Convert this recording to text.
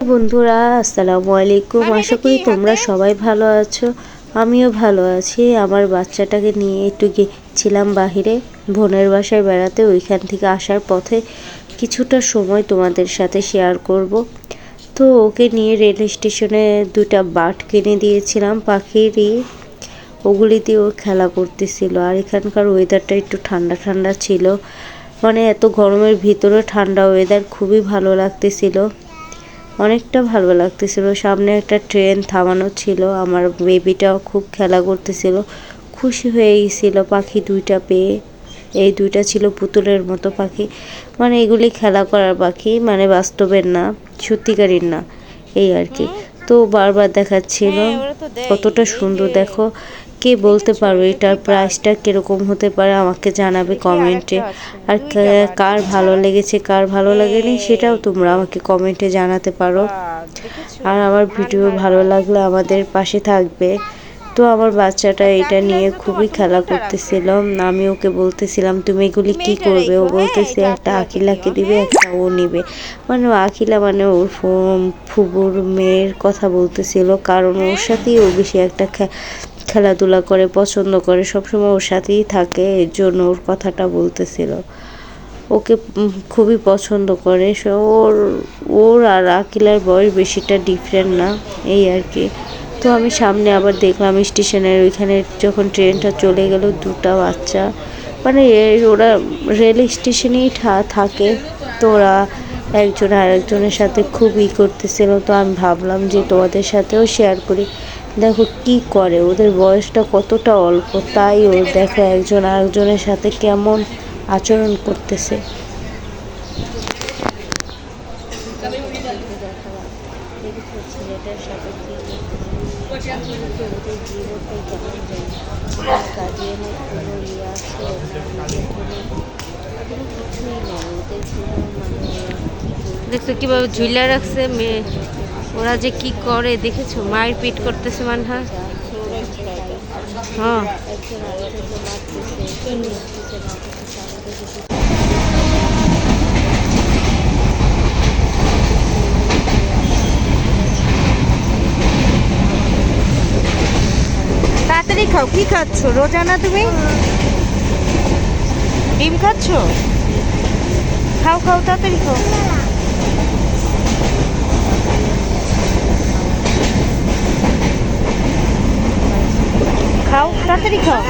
বন্ধুরা আসসালামু আলাইকুম। আশা করি তোমরা সবাই ভালো আছো, আমিও ভালো আছি। আমার বাচ্চাটাকে নিয়ে একটু গেছিলাম বাহিরে বোনের বাসায় বেড়াতে। ওইখান থেকে আসার পথে কিছুটা সময় তোমাদের সাথে শেয়ার করব। তো ওকে নিয়ে রেল স্টেশনে দুটা বাট কিনে দিয়েছিলাম পাখিরই, ওগুলি দিয়ে ও খেলা করতেছিল। আর এখানকার ওয়েদারটা একটু ঠান্ডা ঠান্ডা ছিল, মানে এত গরমের ভিতরে ঠান্ডা ওয়েদার খুবই ভালো লাগতেছিল, অনেকটা ভালো লাগতেছিল। সামনে একটা ট্রেন থামানো ছিল, আমার বেবিটাও খুব খেলা করতেছিল, খুশি হয়ে গেছিল পাখি দুইটা পেয়ে। এই দুইটা ছিল পুতুলের মতো পাখি, মানে এগুলি খেলা করার পাখি, মানে বাস্তবের না, সত্যিকারের না, এই আর কি। তো বারবার দেখাচ্ছিল কতটা সুন্দর, দেখো। কে বলতে পারো এটার প্রাইসটা কিরকম হতে পারে, আমাকে জানাবে কমেন্টে। আর কার ভালো লেগেছে কার ভালো লাগেনি সেটাও তোমরা আমাকে কমেন্টে জানাতে পারো। আর আমার ভিডিও ভালো লাগলে আমাদের পাশে থাকবে। তো আমার বাচ্চাটা এটা নিয়ে খুবই খেলা করতেছিল, আমি ওকে বলতেছিলাম তুমি এগুলি কি করবে, ও বলতেছে একটা আখিলাকে দিবে, একটা ও নিবে। মানে ও আখিলা মানে ওর ফুবুর মেয়ের কথা বলতেছিল, কারণ ওর সাথেই ও বেশি একটা খেলাধুলা করে, পছন্দ করে, সবসময় ওর সাথেই থাকে, এর জন্য ওর কথাটা বলতেছিল। ওকে খুবই পছন্দ করে। ওর ওর আর আকিলার বয়স বেশিটা ডিফারেন্ট না, এই আর কি। তো আমি সামনে আবার দেখলাম স্টেশনের ওইখানে যখন ট্রেনটা চলে গেল, দুটা বাচ্চা, মানে ওরা রেল স্টেশনেই থাকে, তো ওরা একজন আরেকজনের সাথে খুব করতেছিল। তো আমি ভাবলাম যে তোমাদের সাথেও শেয়ার করি। দেখো কি করে, ওদের বয়সটা কতটা অল্প, তাই ও দেখো একজন আরেকজনের সাথে কেমন আচরণ করতেছে। দেখছো কিভাবে ঝুলা রাখছে মেয়ে, ওরা যে কি করে দেখেছো, মায়ের পিট করতেছে মনে হয়। হ্যাঁ তাড়াতাড়ি খাও, কি খাচ্ছ রোজা না তুমি? ডিম খাচ্ছ? খাও খাও তাড়াতাড়ি খাও। খাও তাড়াতাড়ি খাও।